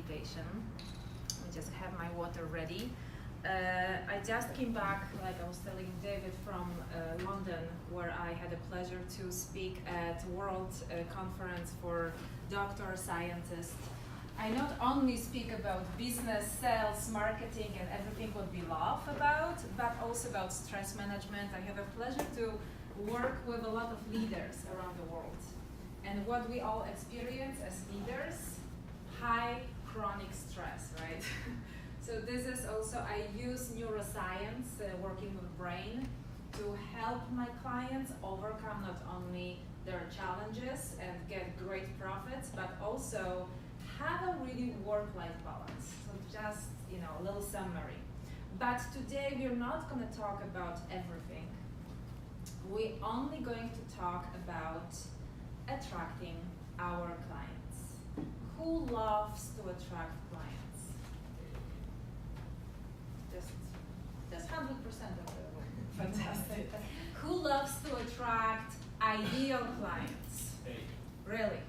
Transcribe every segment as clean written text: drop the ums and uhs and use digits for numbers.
presentation. I just have my water ready. I just came back, like I was telling David, from London, where I had the pleasure to speak at World Conference for Doctor Scientists. I not only speak about business, sales, marketing, and everything what we love about, but also about stress management. I have a pleasure to work with a lot of leaders around the world. And what we all experience as leaders, high chronic stress, right? So this is also, I use neuroscience, working with brain, to help my clients overcome not only their challenges and get great profits, but also have a really work-life balance. So just, a little summary. But today we're not going to talk about everything. We're only going to talk about attracting our clients. Who loves to attract clients? Just 100% of the room. Fantastic. Who loves to attract ideal clients? Really?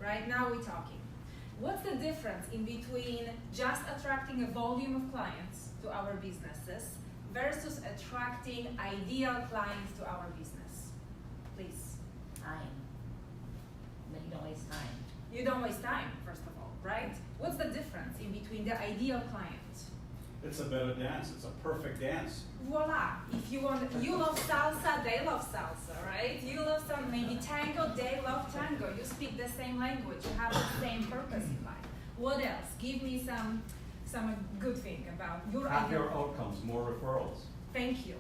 Right now we're talking. What's the difference in between just attracting a volume of clients to our businesses versus attracting ideal clients to our business? Please. Time. But you don't waste time. You don't waste time, first of all, right? What's the difference in between the ideal client? It's a better dance. It's a perfect dance. Voila! If you love salsa, they love salsa, right? You love some maybe tango, they love tango. You speak the same language. You have the same purpose in life. What else? Give me some good thing about your Happier outcomes, more referrals. Thank you.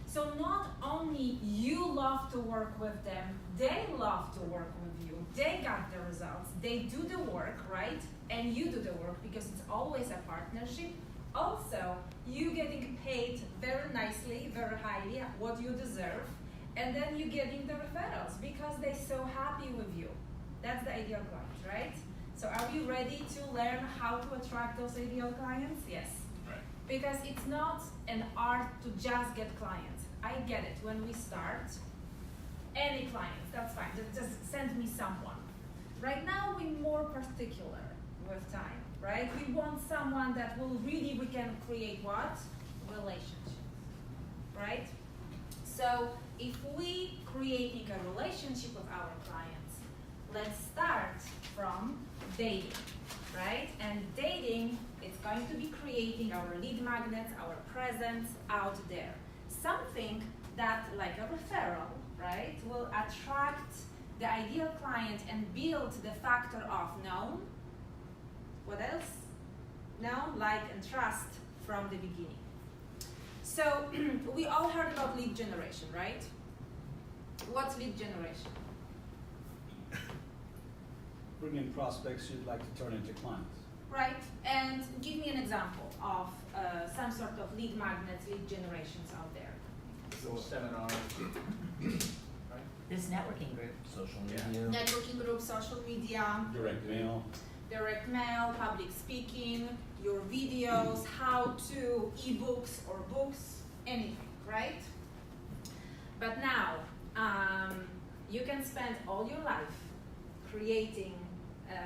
So not only you love to work with them, they love to work with you. They got the results. They do the work, right? And you do the work because it's always a partnership. Also, you getting paid very nicely, very highly, what you deserve, and then you getting the referrals because they're so happy with you. That's the ideal client, right? So are you ready to learn how to attract those ideal clients? Yes. Right. Because it's not an art to just get clients. I get it. When we start, any clients, that's fine. Just send me someone. Right now, we're more particular with time, right? We want someone that will really, we can create what? Relationship, right? So if we creating a relationship with our clients, let's start from dating, right? And dating, it's going to be creating our lead magnets, our presence out there. Something that, like a referral, right, will attract the ideal client and build the factor of known. What else? Known, like, and trust from the beginning. So we all heard about lead generation, right? What's lead generation? Bring in prospects you'd like to turn into clients. Right, and give me an example of some sort of lead magnets, lead generations out there. So seminars, right? This networking group. Social Yeah. media. Networking groups, social media, Direct mail. direct mail, public speaking, your videos, how-to, ebooks or books, anything, right? But now, you can spend all your life creating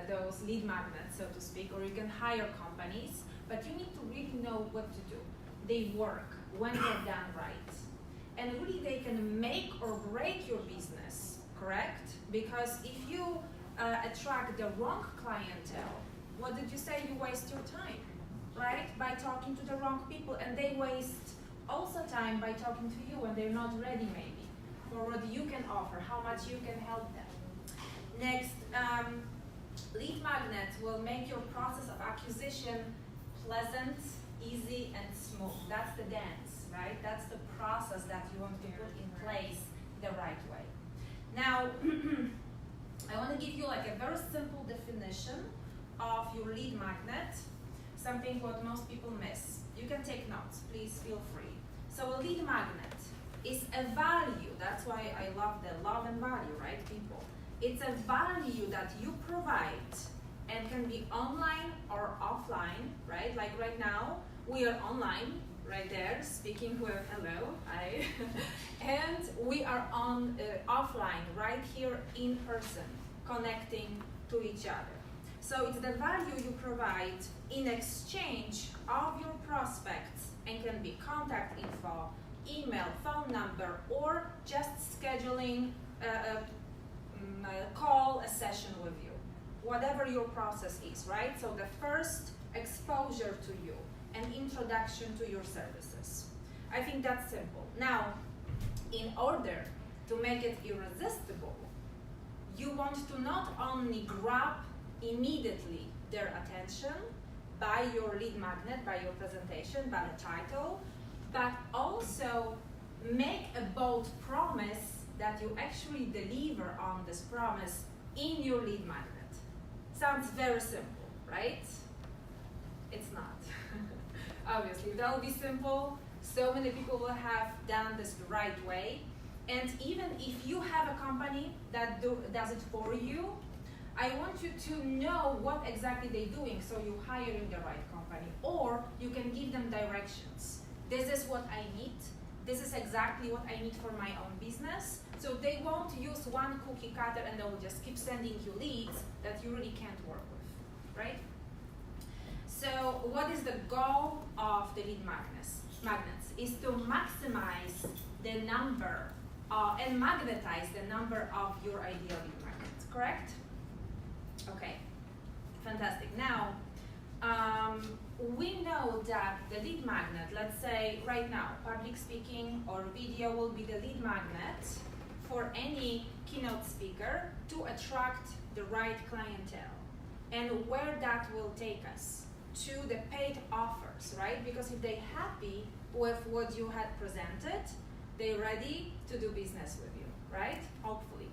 those lead magnets, so to speak, or you can hire companies, but you need to really know what to do. They work when they're done right. And really they can make or break your business, correct? Because if you attract the wrong clientele, what did you say? You waste your time, right? By talking to the wrong people, and they waste also time by talking to you when they're not ready maybe for what you can offer, how much you can help them. Next, lead magnets will make your process of acquisition pleasant, easy, and smooth. That's the dance, right? That's the process that you want to put in place the right way. Now, I want to give you like a very simple definition of your lead magnet, something what most people miss. You can take notes, please feel free. So a lead magnet is a value, that's why I love the love and value, right, people? It's a value that you provide and can be online or offline, right? Like right now, we are online, right there, speaking with hello, hi. And we are on offline, right here in person, connecting to each other. So it's the value you provide in exchange of your prospects, and can be contact info, email, phone number, or just scheduling a call, a session with you. Whatever your process is, right? So the first exposure to you, an introduction to your services. I think that's simple. Now, in order to make it irresistible, you want to not only grab immediately their attention by your lead magnet, by your presentation, by the title, but also make a bold promise that you actually deliver on this promise in your lead magnet. Sounds very simple, right? It's not. Obviously, if that would be simple, so many people will have done this the right way. And even if you have a company that does it for you, I want you to know what exactly they're doing, so you hire in the right company, or you can give them directions. This is what I need. This is exactly what I need for my own business. So they won't use one cookie cutter and they will just keep sending you leads that you really can't work with, right? So what is the goal of the lead magnets? Is to maximize the number and magnetize the number of your ideal lead magnets, correct? Okay, fantastic. Now, we know that the lead magnet, let's say right now, public speaking or video will be the lead magnet for any keynote speaker to attract the right clientele. And where that will take us? To the paid offers, right? Because if they're happy with what you had presented, they're ready to do business with you, right? Hopefully.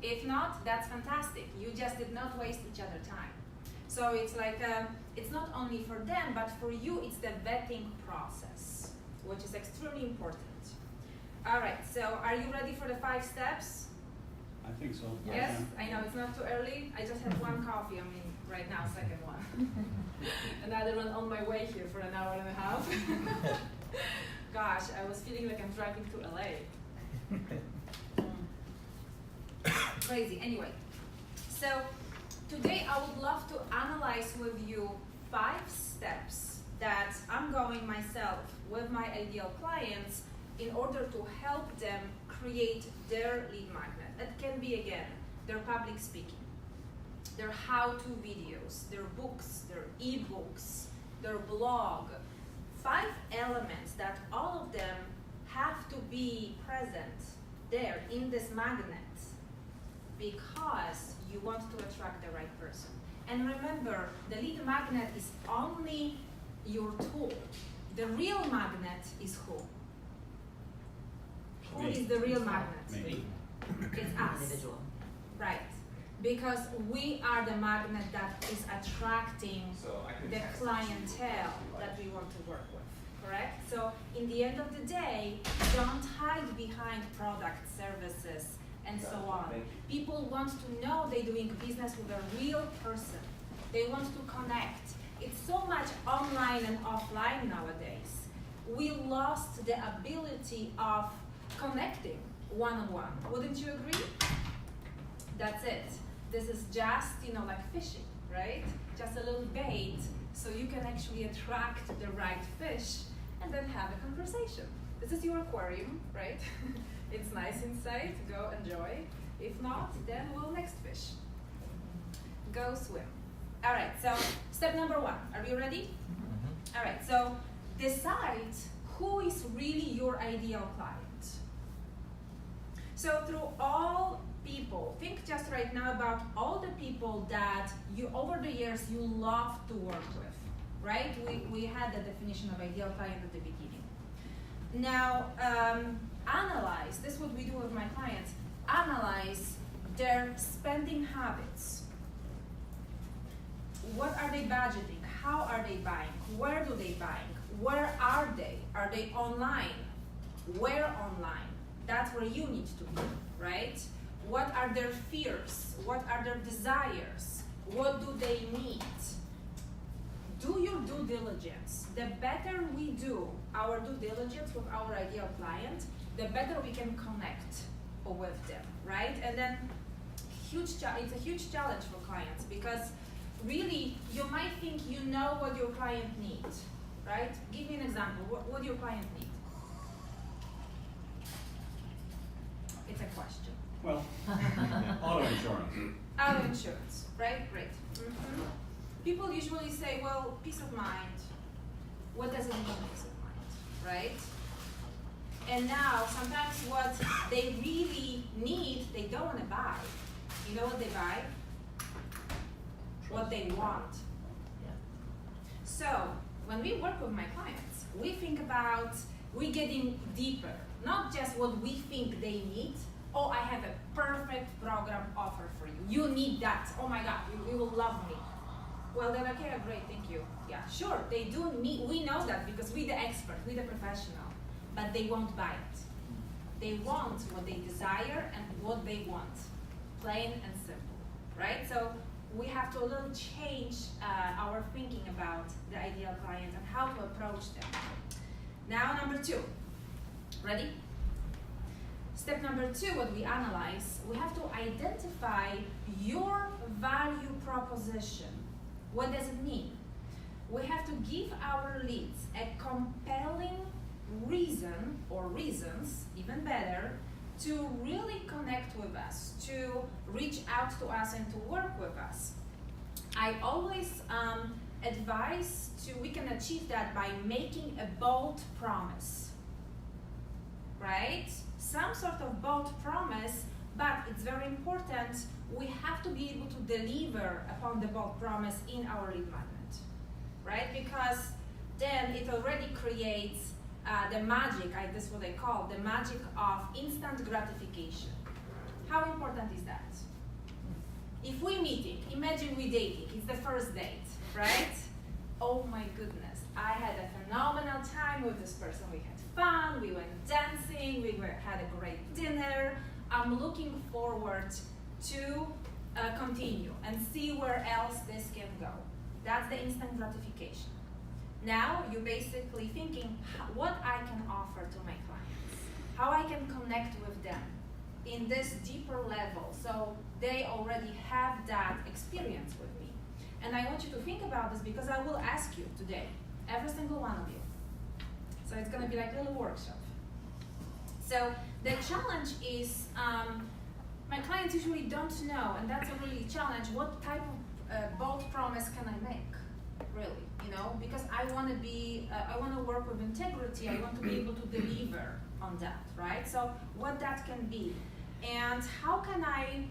If not, that's fantastic. You just did not waste each other's time. So it's like, it's not only for them, but for you, it's the vetting process, which is extremely important. All right, so are you ready for the 5 steps? I think so. Yes, I know it's not too early. I just had one coffee, I mean, right now, second one. Another one on my way here for an hour and a half. Gosh, I was feeling like I'm driving to LA. Crazy, anyway. So today I would love to analyze with you 5 steps that I'm going myself with my ideal clients in order to help them create their lead magnet. It can be, again, their public speaking, their how-to videos, their books, their ebooks, their blog. 5 elements that all of them have to be present there in this magnet because you want to attract the right person. And remember, the lead magnet is only your tool. The real magnet is who? Who is the real magnet? Me. It's us. Individual. Right. Because we are the magnet that is attracting the clientele that we want to work with, correct? So in the end of the day, don't hide behind product, services, and so on. People want to know they're doing business with a real person. They want to connect. It's so much online and offline nowadays. We lost the ability of connecting one-on-one. Wouldn't you agree? That's it. This is just, like fishing, right? Just a little bait so you can actually attract the right fish and then have a conversation. This is your aquarium, right? It's nice inside, go enjoy. If not, then we'll next fish. Go swim. All right, so step number 1. Are you ready? Mm-hmm. All right, so decide who is really your ideal client. So through all people, think just right now about all the people that you, over the years, you love to work with, right? We had the definition of ideal client at the beginning. Now, analyze, this is what we do with my clients, analyze their spending habits. What are they budgeting? How are they buying? Where do they buy? Where are they? Are they online? Where online? That's where you need to be, right? What are their fears? What are their desires? What do they need? Do your due diligence. The better we do our due diligence with our ideal client, the better we can connect with them, right? And then it's a huge challenge for clients because really you might think you know what your client needs, right? Give me an example. What do your client need? It's a question. Well, auto insurance. Auto insurance, right? Great. Mhm. People usually say, well, peace of mind. What does it mean, peace of mind, right? And now, sometimes what they really need, they don't want to buy. You know what they buy? What they want. Yeah. So, when we work with my clients, we think about, we getting deeper, not just what we think they need. Oh, I have a perfect program offer for you. You need that. Oh my God, you will love me. Well, they're like, yeah, great, thank you. Yeah, sure, they do need, we know that because we're the expert, we're the professional, but they won't buy it. They want what they desire and what they want, plain and simple, right? So we have to a little change our thinking about the ideal client and how to approach them. Now, number 2, ready? Step number 2, what we analyze, we have to identify your value proposition. What does it mean? We have to give our leads a compelling reason, or reasons, even better, to really connect with us, to reach out to us and to work with us. I always advise we can achieve that by making a bold promise, right? Some sort of bold promise, but it's very important, we have to be able to deliver upon the bold promise in our lead magnet, right? Because then it already creates the magic, this is what I call the magic of instant gratification. How important is that? If we're meeting, imagine we're dating, it's the first date, right? Oh my goodness, I had a phenomenal time with this person. We had fun, we went dancing, had a great dinner. I'm looking forward to continue and see where else this can go. That's the instant gratification. Now you're basically thinking what I can offer to my clients, how I can connect with them in this deeper level so they already have that experience with me. And I want you to think about this because I will ask you today, every single one of you. So it's going to be like a little workshop. So the challenge is, my clients usually don't know, and that's a really challenge, what type of bold promise can I make, really, you know, because I want to work with integrity, I want to be able to deliver on that, right? So what that can be, and how can I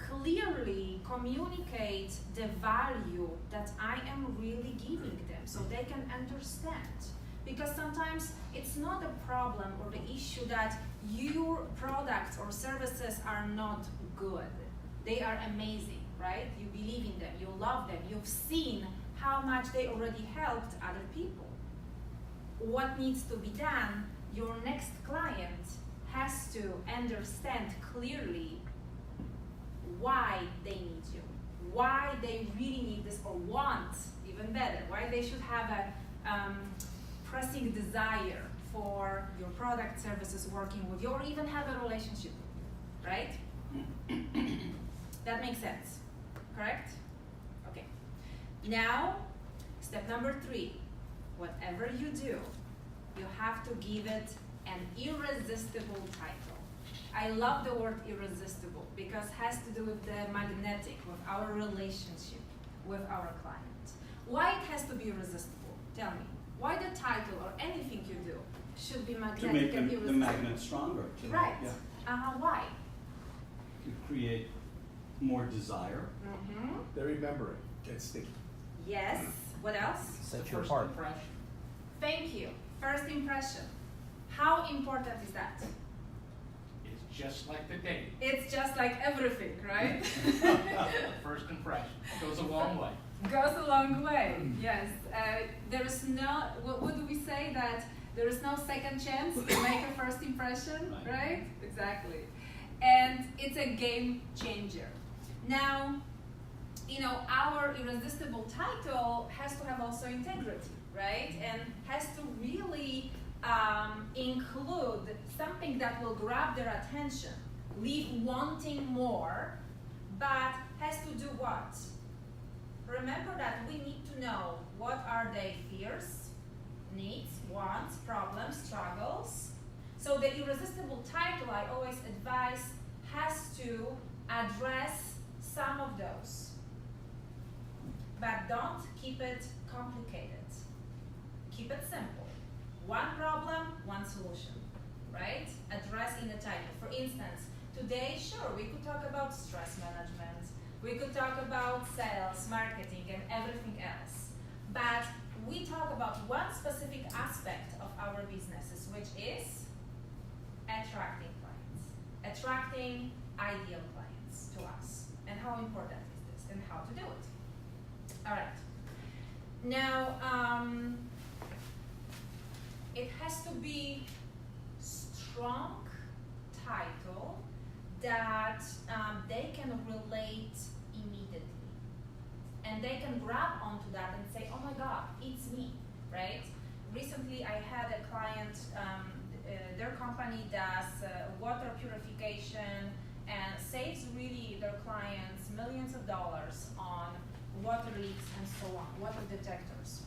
clearly communicate the value that I am really giving them so they can understand. Because sometimes it's not a problem or the issue that your products or services are not good. They are amazing, right? You believe in them, you love them, you've seen how much they already helped other people. What needs to be done, your next client has to understand clearly why they need you, why they really need this, or want, even better, why they should have a pressing desire for your product, services, working with you, or even have a relationship with you, right? That makes sense, correct? Okay. Now, step number 3, whatever you do, you have to give it an irresistible title. I love the word irresistible because it has to do with the magnetic, with our relationship with our client. Why it has to be irresistible? Tell me. Why the title or anything you do should be magnetic To make and the irresistible? magnet stronger. Right. Yeah. Why? To create more desire. Mm-hmm. They remember it, gets sticky. Yes. What else? Set The you first apart. impression. Thank you. First impression. How important is that? It's just like the date. It's just like everything, right? The first impression goes a long way. Goes a long way, yes. There is no, what do we say, that there is no second chance to make a first impression, right? Exactly. And it's a game changer. Now, you know, our irresistible title has to have also integrity, right? And has to really include something that will grab their attention, leave wanting more, but has to do what? Remember that we need to know what are their fears, needs, wants, problems, struggles. So the irresistible title, I always advise, has to address some of those. But don't keep it complicated. Keep it simple. One problem, one solution, right? Address in the title. For instance, today, sure, we could talk about stress management. We could talk about sales, marketing, and everything else. But we talk about one specific aspect of our businesses, which is attracting clients. Attracting ideal clients to us. And how important is this and how to do it. All right. Now, it has to be strong title that they can relate immediately. And they can grab onto that and say, oh my God, it's me, right? Recently I had a client, their company does water purification and saves really their clients millions of dollars on water leaks and so on, water detectors.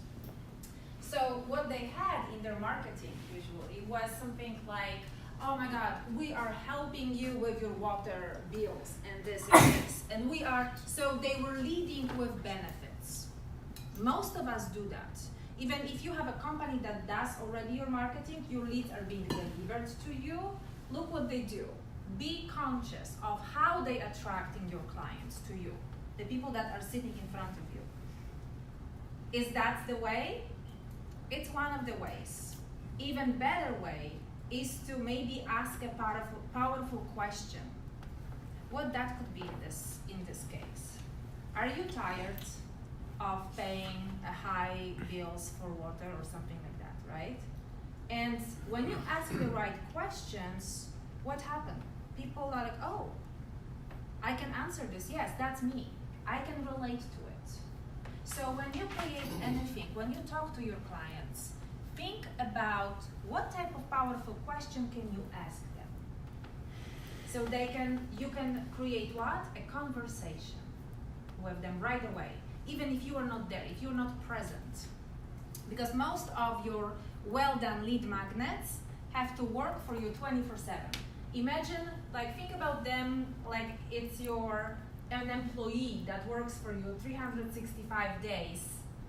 So what they had in their marketing usually was something like, oh my God, we are helping you with your water bills and this and this. And we are, so they were leading with benefits. Most of us do that. Even if you have a company that does already your marketing, your leads are being delivered to you, look what they do. Be conscious of how they attracting your clients to you, the people that are sitting in front of you. Is that the way? It's one of the ways. Even better way is to maybe ask a powerful question. What that could be in this case. Are you tired of paying a high bills for water or something like that, right? And when you ask the right questions, what happened? People are like, oh, I can answer this. Yes, that's me. I can relate to it. So when you create anything, when you talk to your clients, think about what type of powerful question can you ask them. So you can create what? A conversation with them right away, even if you are not there, if you're not present. Because most of your well-done lead magnets have to work for you 24/7. Imagine, think about them like it's an employee that works for you 365 days,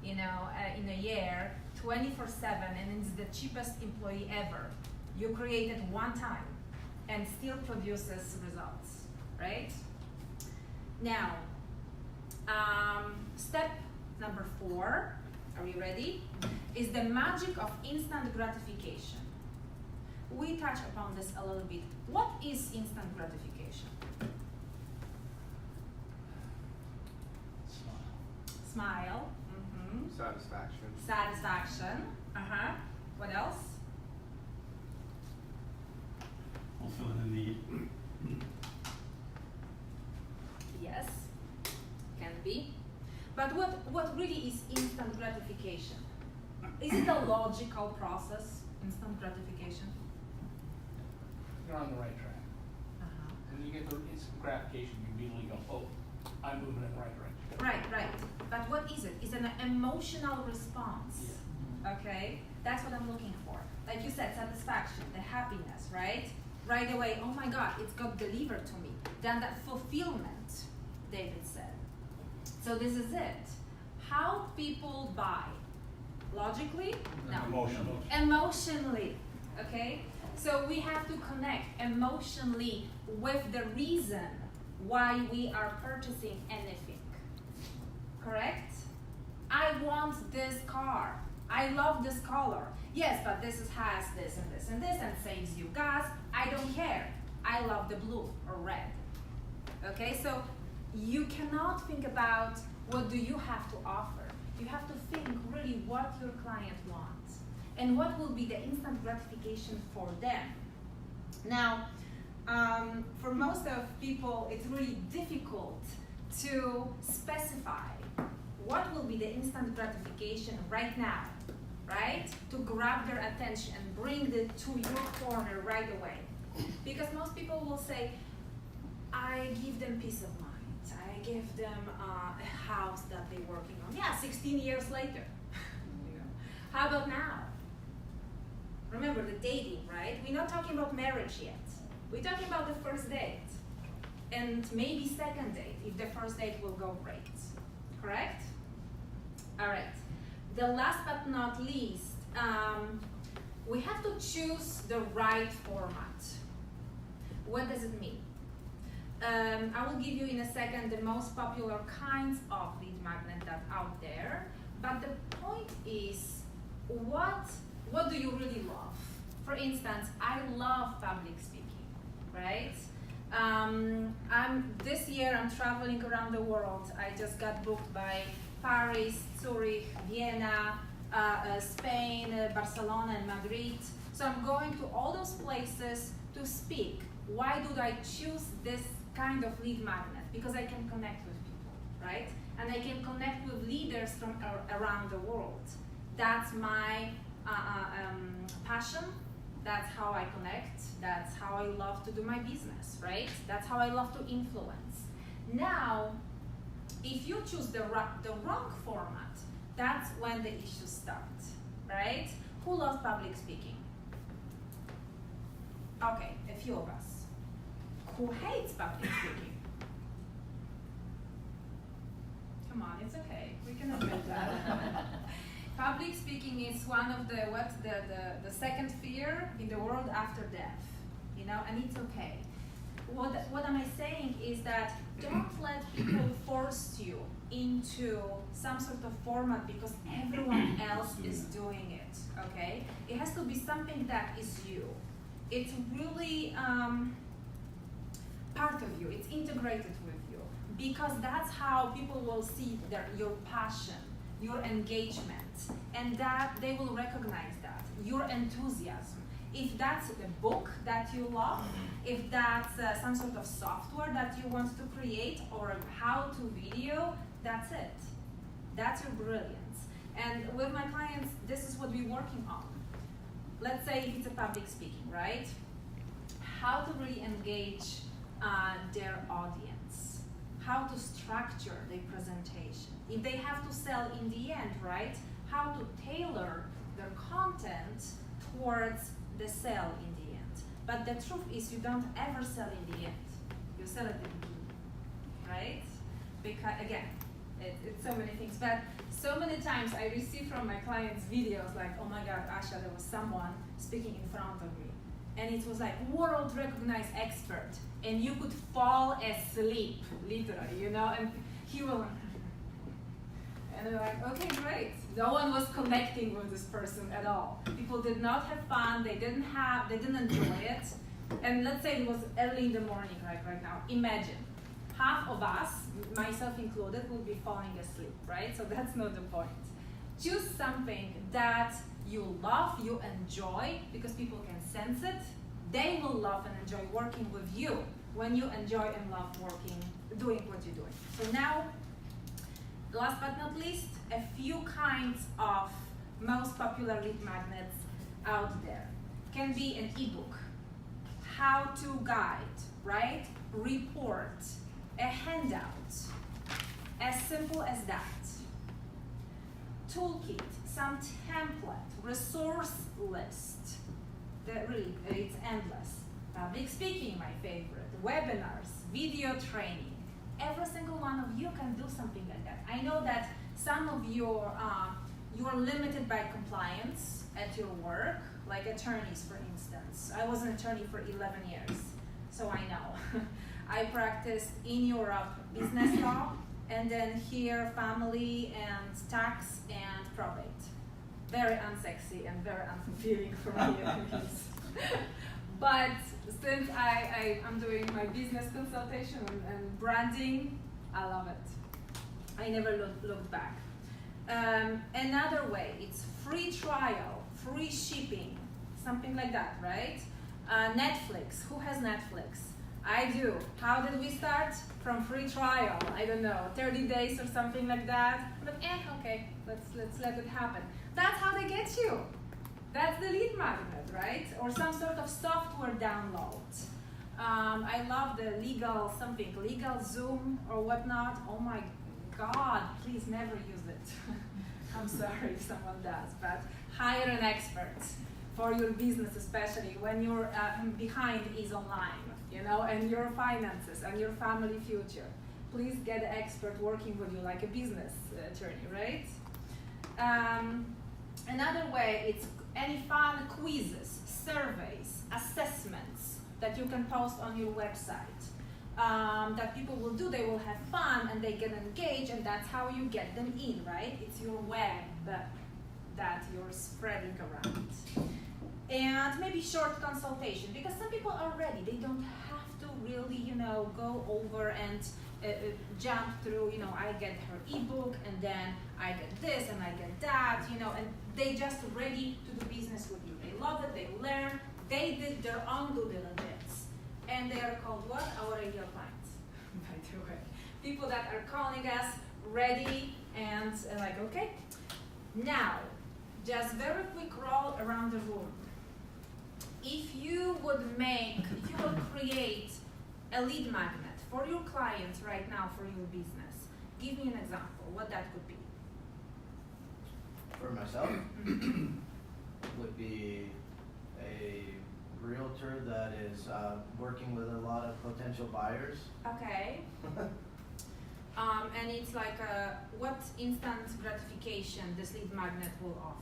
in a year, 24/7, and it's the cheapest employee ever. You created one time and still produces results, right? Now, step number 4, are you ready? Is the magic of instant gratification. We touch upon this a little bit. What is instant gratification? Smile. Mm-hmm. Satisfaction. Satisfaction. What else? Fulfilling a need. Yes, can be. But what really is instant gratification? Is it a logical process, instant gratification? You're on the right track. When you get the instant gratification, you immediately go, oh, I'm moving in the right direction. Right. But what is it? It's an emotional response. Yeah. Okay? That's what I'm looking for. Like you said, satisfaction, the happiness, right? Right away, oh my God, it's got delivered to me. Then that fulfillment, David said. So this is it. How people buy. Logically? No. Emotionally. Okay? So we have to connect emotionally with the reason why we are purchasing anything. Correct? I want this car. I love this color. Yes, but this has this and this and this and saves you gas. I don't care. I love the blue or red. Okay, so you cannot think about what do you have to offer. You have to think really what your client wants and what will be the instant gratification for them. Now, for most of people, it's really difficult to specify what will be the instant gratification right now, right? To grab their attention and bring it to your corner right away. Because most people will say, I give them peace of mind. give them a house that they're working on. Yeah, 16 years later. You know. How about now? Remember the dating, right? We're not talking about marriage yet. We're talking about the first date. And maybe second date, if the first date will go great. Correct? All right. The last but not least, we have to choose the right format. What does it mean? I will give you in a second the most popular kinds of lead magnet that out there. But the point is, what do you really love? For instance, I love public speaking, right? This year I'm traveling around the world. I just got booked by Paris, Zurich, Vienna, Spain, Barcelona, and Madrid. So I'm going to all those places to speak. Why do I choose this kind of lead magnet? Because I can connect with people, right? And I can connect with leaders from around the world. That's my passion. That's how I connect. That's how I love to do my business, right? That's how I love to influence. Now, if you choose the wrong format, that's when the issues start, right? Who loves public speaking? Okay, a few of us. Who hates public speaking? Come on, it's okay. We can admit that. Public speaking is one of the second fear in the world after death, you know, and it's okay. What am I saying is that don't let people force you into some sort of format because everyone else is doing it, okay? It has to be something that is you. It's really part of you, it's integrated with you, because that's how people will see your passion, your engagement, and that they will recognize that, your enthusiasm. If that's a book that you love, if that's some sort of software that you want to create or a how-to video, that's it. That's your brilliance. And with my clients, this is what we're working on. Let's say if it's a public speaking, right? How to really engage their audience. How to structure their presentation. If they have to sell in the end, right? How to tailor their content towards the sell in the end. But the truth is you don't ever sell in the end. You sell at the beginning, right? Because again, it's so many things. But so many times I receive from my clients videos like, oh my God, Asha, there was someone speaking in front of me. And it was like world recognized expert. And you could fall asleep, literally, you know? And he will, and they're like, okay, great. No one was connecting with this person at all. People did not have fun. They didn't enjoy it. And let's say it was early in the morning, right now. Imagine, half of us, myself included, would be falling asleep, right? So that's not the point. Choose something that you love, you enjoy, because people can sense it. They will love and enjoy working with you when you enjoy and love doing what you're doing. So now, last but not least, a few kinds of most popular lead magnets out there. Can be an ebook, how-to guide, right? Report, a handout, as simple as that. Toolkit, some template, resource list. Really, it's endless. Public speaking, my favorite. Webinars, video training. Every single one of you can do something like that. I know that some of you are limited by compliance at your work, like attorneys, for instance. I was an attorney for 11 years, so I know. I practiced in Europe business law, and then here I'm tax and probate. Very unsexy and very unfulfilling for me. But since I'm doing my business consultation and branding, I love it. I never looked back. Another way, it's free trial, free shipping, something like that, right? Netflix, who has Netflix? I do. How did we start? From free trial, I don't know, 30 days or something like that. But okay, let's let it happen. That's how they get you. That's the lead magnet, right? Or some sort of software download. I love the legal Zoom or whatnot. Oh my God, please never use it. I'm sorry if someone does, but hire an expert for your business, especially when your behind is online, and your finances and your family future. Please get an expert working with you like a business attorney, right? Another way, it's any fun quizzes, surveys, assessments that you can post on your website that people will do. They will have fun and they get engaged, and that's how you get them in, right? It's your web that you're spreading around. And maybe short consultation, because some people are ready. They don't have to really, go over and jump through, I get her ebook and then I get this and I get that, and they just ready to do business with you. They love it, they learn, they did their own due diligence. And they are called what? Our ideal clients, by the way. People that are calling us ready and like, okay. Now, just very quick roll around the room. If you would create a lead magnet for your clients right now for your business, give me an example, what that could be. For myself, would be a realtor that is working with a lot of potential buyers. Okay. And it's like what instant gratification this lead magnet will offer?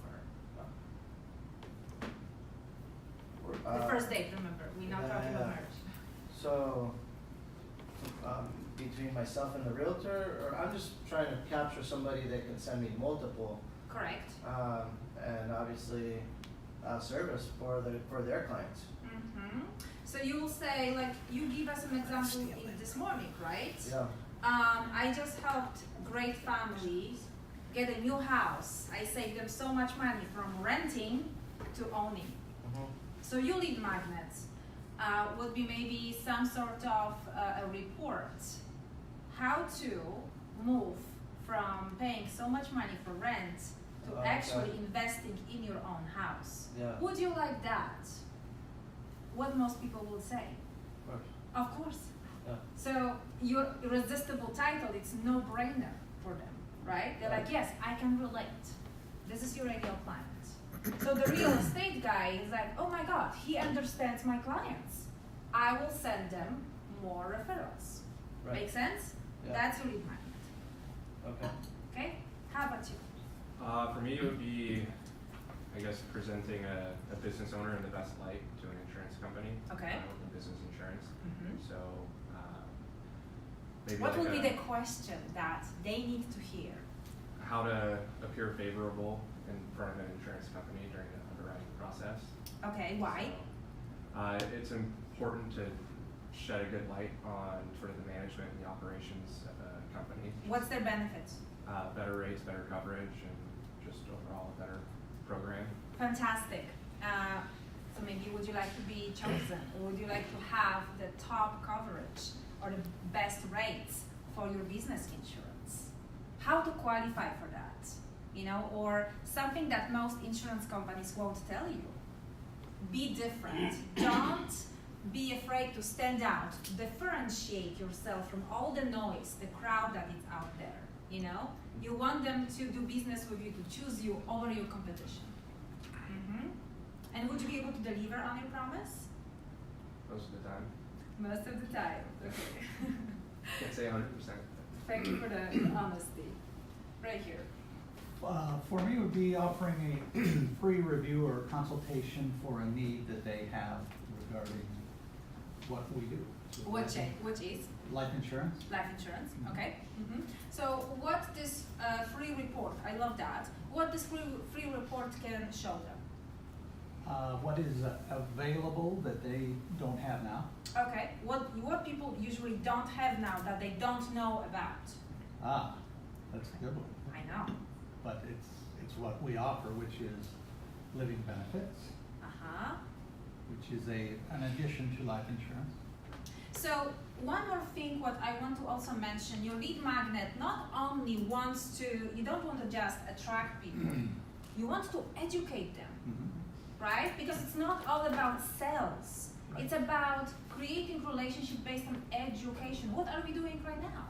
The first date, remember, we're not talking about marriage. So, between myself and the realtor, or I'm just trying to capture somebody that can send me multiple. Correct. And obviously, service for their clients. Mm-hmm. So you will say, like, you give us an example this morning, right? Yeah. I just helped great families get a new house. I saved them so much money from renting to owning. Mm-hmm. So your lead magnets would be maybe some sort of a report. How to move from paying so much money for rent to actually investing in your own house. Yeah. Would you like that? What most people will say. Of course. Of course. Yeah. So your irresistible title, it's no-brainer for them, right? They're like, yes, I can relate. This is your ideal client. So the real estate guy is like, oh my God, he understands my clients. I will send them more referrals. Right. Make sense? Yeah. That's your lead magnet. Okay. Okay? How about you? For me, it would be, I guess, presenting a business owner in the best light to an insurance company. Okay. Business insurance. Mm-hmm. So, maybe What like would be the question that they need to hear? how to appear favorable in front of an insurance company during the underwriting process. Okay, why? So, it's important to shed a good light on sort of the management and the operations of a company. What's their benefits? Better rates, better coverage, and just overall a better program. Fantastic. So maybe would you like to be chosen, or would you like to have the top coverage or the best rates for your business insurance? How to qualify for that, or something that most insurance companies won't tell you. Be different. Don't be afraid to stand out. Differentiate yourself from all the noise, the crowd that is out there. You want them to do business with you, to choose you over your competition. Mm-hmm. And would you be able to deliver on your promise? Most of the time. Most of the time. Okay. Can't say 100%. Thank you for the honesty. Right here. For me, it would be offering a free review or consultation for a need that they have regarding what we do. Which is Life insurance. life insurance. Mhm. Okay. Mm-hmm. So what this free report? I love that. What this free report can show them? What is available that they don't have now. Okay. What people usually don't have now that they don't know about? That's a good one. I know. But it's what we offer, which is living benefits, which is an addition to life insurance. So one more thing, what I want to also mention, your lead magnet not only wants to, you don't want to just attract people, you want to educate them, Mm-hmm. right? Because it's not all about sales. Right. It's about creating relationship based on education. What are we doing right now?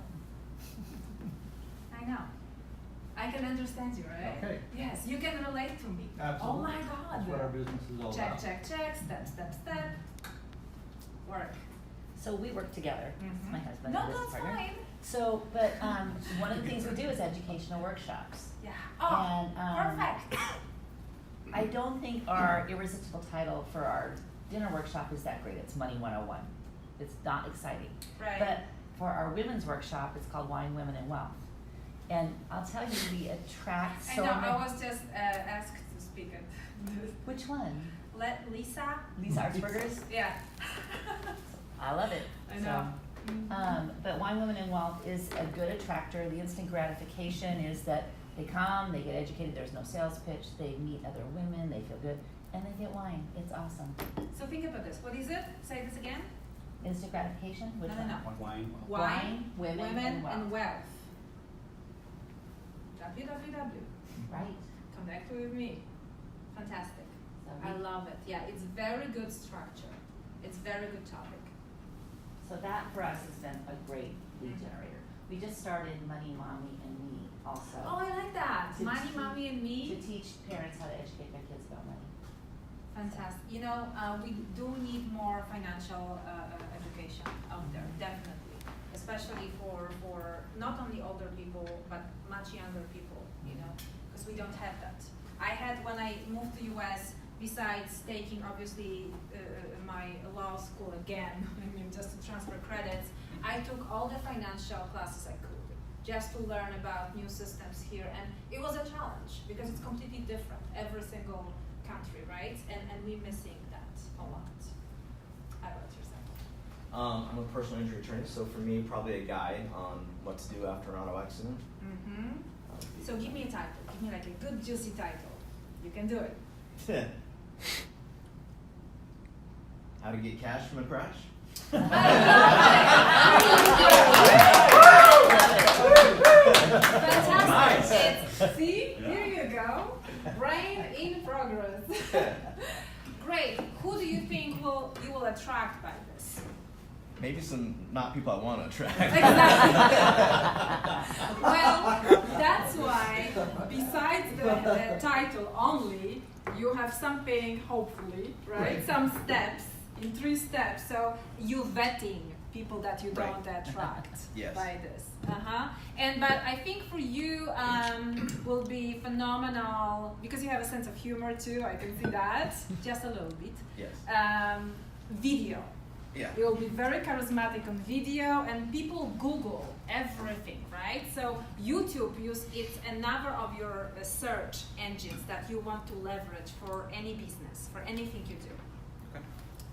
I know. I can understand you, right? Okay. Yes, you can relate to me. Absolutely. Oh my God. That's what our business is all Check, about. check, check, step, step, step. Work. So we work together, this is my husband, No, and business that's partner. fine. So, but, one of the things we do is educational workshops. Yeah. Oh, And, perfect. I don't think our irresistible title for our dinner workshop is that great. It's Money 101. It's not exciting. Right. But for our women's workshop, it's called Wine, Women, and Wealth. And I'll tell you, we attract I so know, many. I was just asked to speak it. Which one? Let Lisa? Lisa Artsberger's? Yeah. I love it. I know. So, but Wine, Women, and Wealth is a good attractor. The instant gratification is that they come, they get educated, there's no sales pitch, they meet other women, they feel good, and they get wine. It's awesome. So think about this. What is it? Say this again. Instant gratification? Which No, one? no. Wine. Wine, women, and wealth. www. Right. Connect with me. Fantastic. So I we- love it. Yeah, it's very good structure. It's very good topic. So that for us has been a great lead generator. We just started Money, Mommy, and Me also. Oh, I like that. To Money, teach- Mommy, and To Me. teach parents how to educate their kids about money. Fantastic. You know, we do need more financial education out there, definitely. Especially for not only older people, but much younger people, you know, because we don't have that. I had, when I moved to US, besides taking obviously my law school again, I mean just to transfer credits, I took all the financial classes I could, just to learn about new systems here, and it was a challenge because it's completely different, every single country, right? And we're missing that a lot. How about yourself? I'm a personal injury attorney, so for me, probably a guide on what to do after an auto accident. Mm-hmm. So give me a title, give me like a good juicy title. You can do it. How to get cash from a crash? Fantastic. See, here you go. Brain in progress. Great. Who do you think you will attract by this? Maybe some not people I want to attract. Exactly. Well, that's why, besides the title only, you have something, hopefully, right? Some steps, in 3 steps. So you vetting people that you don't attract Yes. by this. But I think for you will be phenomenal because you have a sense of humor too. I can see that just a little bit. Yes. Video. Yeah. It will be very charismatic on video, and people Google everything, right? So YouTube it's another of your search engines that you want to leverage for any business, for anything you do. Okay.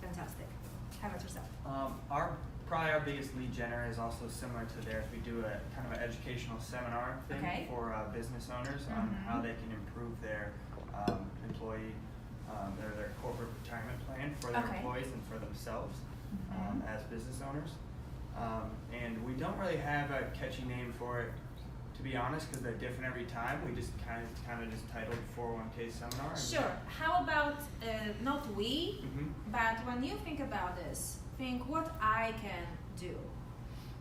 Fantastic. How about yourself? Probably our biggest lead generator is also similar to theirs. We do a kind of an educational seminar thing Okay. for business owners on Mhm. how they can improve their employee, their corporate retirement plan for their Okay. employees and for themselves Mhm. as business owners. And we don't really have a catchy name for it, to be honest, because they're different every time. We just kind of just titled 401k seminar. and- Sure. How about not we, Mhm. but when you think about this, think what I can do.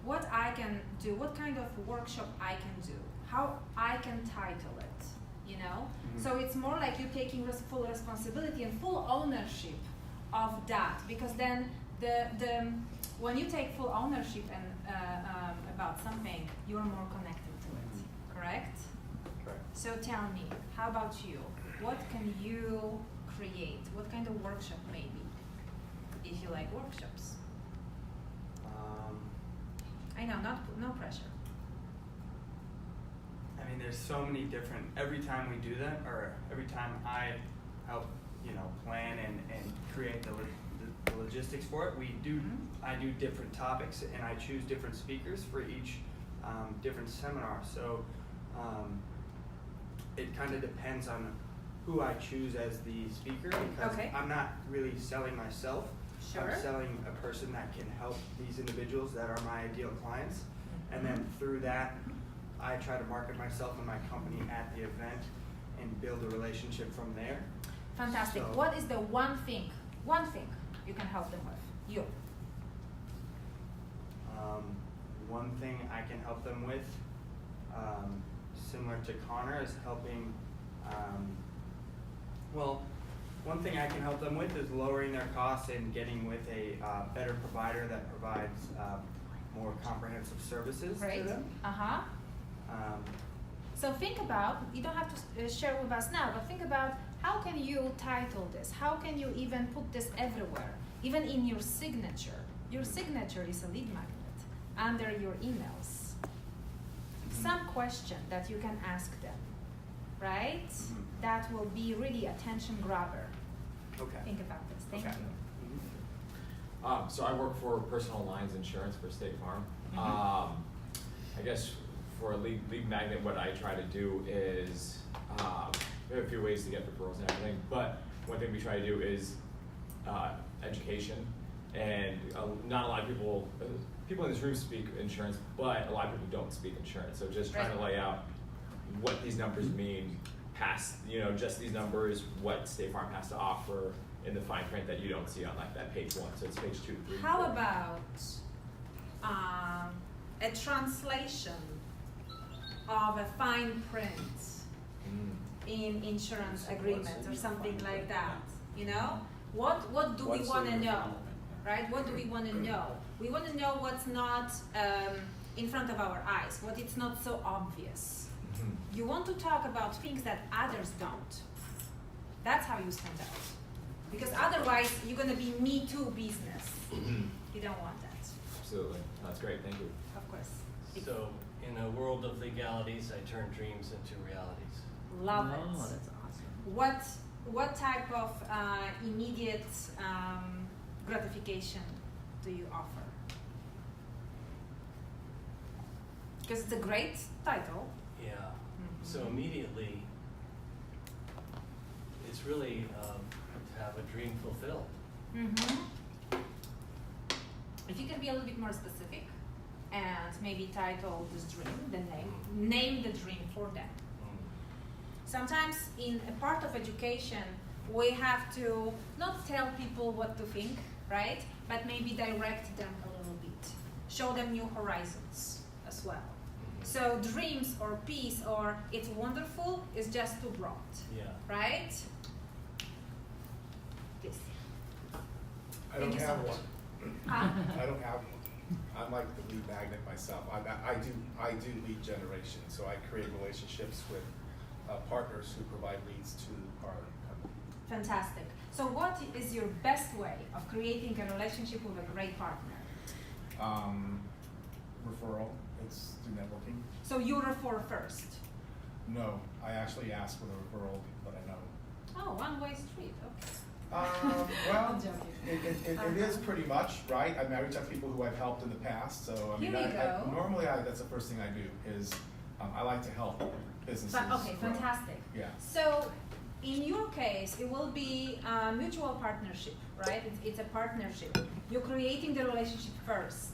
What I can do, what kind of workshop I can do, how I can title it, you know? Mhm. So it's more like you taking full responsibility and full ownership of that, because then when you take full ownership and about something, you're more connected to it, correct? Correct. So tell me, how about you? What can you create? What kind of workshop maybe, if you like workshops? I know, no pressure. I mean, there's so many different, every time we do that, or every time I help, plan and create the logistics for it, I do different topics and I choose different speakers for each different seminar. So it kind of depends on who I choose as the speaker, because Okay. I'm not really selling myself. Sure. I'm selling a person that can help these individuals that are my ideal clients. And then through that, I try to market myself and my company at the event and build a relationship from there. Fantastic. So- What is the one thing you can help them with? You. One thing I can help them with, similar to Connor, is helping, one thing I can help them with is lowering their costs and getting with a better provider that provides more comprehensive services Great. to them. Uh-huh. So think about, you don't have to share with us now, but think about how can you title this? How can you even put this everywhere? Even in your signature. Your signature is a lead magnet under your emails. Some question that you can ask them, right? That will be really attention grabber. Okay. Think about this. Thank Okay. you. So I work for personal lines insurance for State Farm. I guess for a lead magnet, what I try to do is, we have a few ways to get referrals and everything, but one thing we try to do is education. And not a lot of people in this room speak insurance, but a lot of people don't speak insurance. So just trying to lay out what these numbers mean, past, just these numbers, what State Farm has to offer in the fine print that you don't see on like that page 1. So it's page 2, 3, How 4. about a translation of a fine print in insurance agreement or something like that? What do we want to know, right? What do we want to know? We want to know what's not in front of our eyes, what it's not so obvious. You want to talk about things that others don't. That's how you stand out. Because otherwise, you're going to be Me Too business. You don't want that. Absolutely. That's great. Thank you. Of course. So, in a world of legalities, I turn dreams into realities. Love it. Oh, that's awesome. What type of immediate gratification do you offer? Because it's a great title. Yeah. So immediately, it's really to have a dream fulfilled. If you can be a little bit more specific and maybe title this dream, the name the dream for them. Sometimes in a part of education, we have to not tell people what to think, right? But maybe direct them a little bit. Show them new horizons as well. So dreams or peace or it's wonderful is just too broad, Yeah. right? Yes. I don't Thank you so have much. one. Huh? I don't have one. I'm like the lead magnet myself. I do lead generation, so I create relationships with partners who provide leads to our company. Fantastic. So what is your best way of creating a relationship with a great partner? Referral. It's through networking. So you refer first. No, I actually ask for the referral, but I know. Oh, one-way street. Okay. Well, I'm joking. it is pretty much, right? I mean, I reach out to people who I've helped in the past, so I mean, Here you go. normally that's the first thing I do is I like to help businesses. Okay, grow. fantastic. Yeah. So in your case, it will be a mutual partnership, right? It's a partnership. You're creating the relationship first,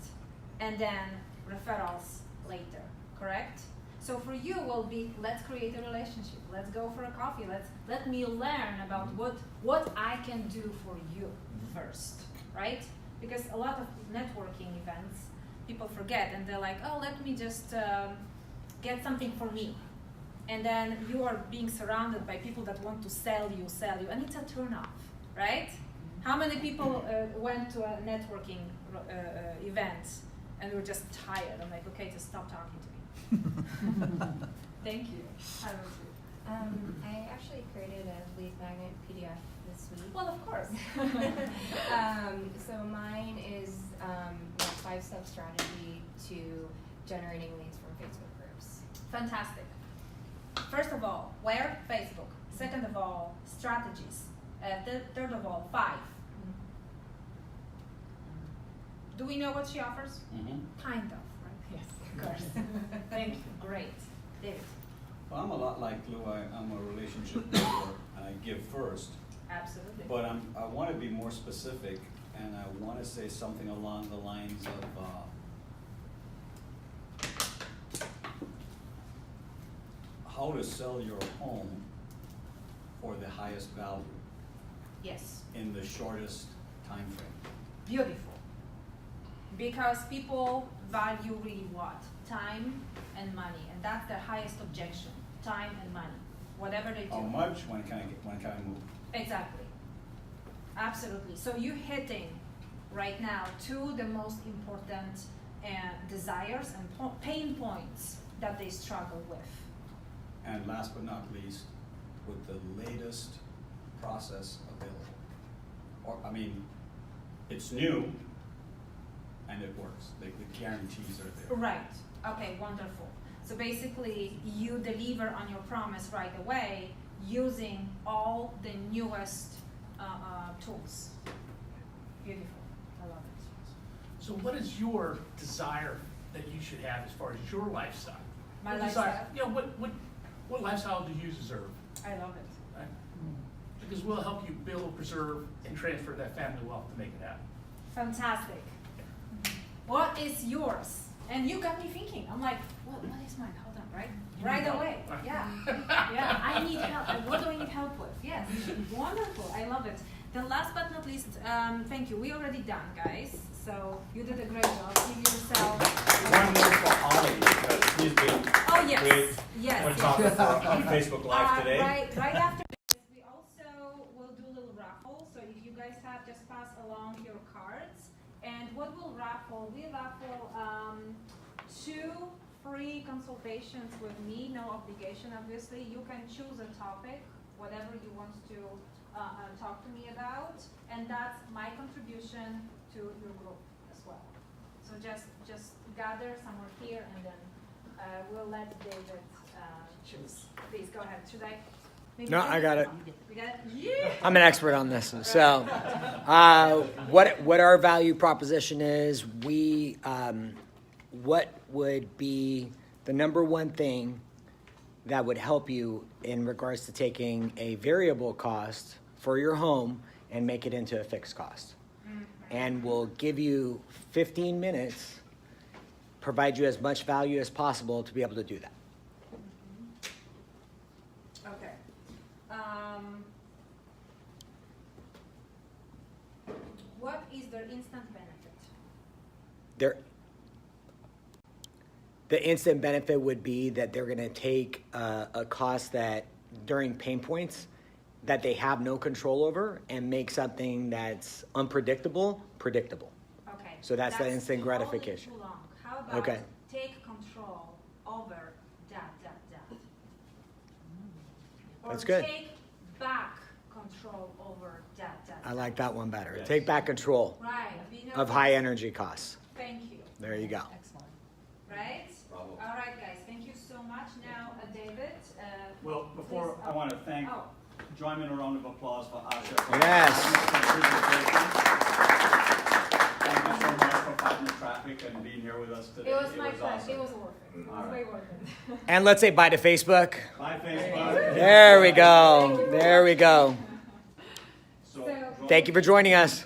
and then referrals later, correct? So for you will be, let's create a relationship. Let's go for a coffee. Let me learn about what I can do for you first, right? Because a lot of networking events, people forget and they're like, oh, let me just get something for me. And then you are being surrounded by people that want to sell you, and it's a turn-off, right? How many people went to a networking event and were just tired? I'm like, okay, just stop talking to me. Thank you. How about you? I actually created a lead magnet PDF this week. Well, of course. So mine is my 5-step strategy to generating leads from Facebook groups. Fantastic. First of all, where? Facebook. Second of all, strategies. Third of all, 5. Do we know what she offers? Kind of, right? Yes, of course. Thank you. Great. David. Well, I'm a lot like Lou. I'm a relationship builder, and I give first. Absolutely. But I want to be more specific, and I want to say something along the lines of how to sell your home for the highest value Yes. in the shortest time frame. beautiful. Because people value really what? Time and money. And that's their highest objection. Time and money. Whatever they do. How much, when can I move? Exactly. Absolutely. So you're hitting right now two the most important desires and pain points that they struggle with. And last but not least, with the latest process available. Or, I mean, it's new and it works. The guarantees are there. Right. Okay, wonderful. So basically, you deliver on your promise right away using all the newest tools. Beautiful. I love it. So what is your desire that you should have as far as your lifestyle? My What desire- lifestyle? Yeah, what lifestyle do you deserve? I love it. Right? Because we'll help you build, preserve, and transfer that family wealth to make it happen. Fantastic. What is yours? And you got me thinking. I'm like, what is mine? Hold on, right? You Right need help. away. Yeah. Yeah, I need help. And what do I need help with? Yes. Wonderful. I love it. Then last but not least, thank you. We already done, guys. So you did a great job. Give yourself One more for Ollie, because he's been Oh yes. great Yes. on top of on Facebook Live today. Right after this, we also will do a little raffle. So if you guys have, just pass along your cards. And what we'll raffle? We raffle 2 free consultations with me, no obligation, obviously. You can choose a topic, whatever you want to talk to me about, and that's my contribution to your group as well. So just gather somewhere here, and then we'll let David choose. Please go ahead. Should I? Maybe No, David? I got it. You got it? Yeah. I'm an expert on this. So, what our value proposition is, what would be the number one thing that would help you in regards to taking a variable cost for your home and make it into a fixed cost? And we'll give you 15 minutes, provide you as much value as possible to be able to do that. Okay. What is their instant benefit? The instant benefit would be that they're going to take a cost that during pain points that they have no control over and make something that's unpredictable predictable. Okay. So that's the instant totally gratification. Too long. How about Okay. take control over that. Or That's good. take back control over that. I like that one better. Yes. Take back control Right. You know, of high energy costs. Thank you. There you go. Excellent. Right? Bravo. All right, guys. Thank you so much. Now, David. Well, before, please, I want to thank, Oh. join me in a round of applause for Asha. For Yes. Thank you so much for fighting the traffic and being here with us today. It was my pleasure. awesome. It was worth it. It was All way right. worth it. And let's say bye to Facebook. Bye, Facebook. There we go. There we go. So, So- Thank you for joining us.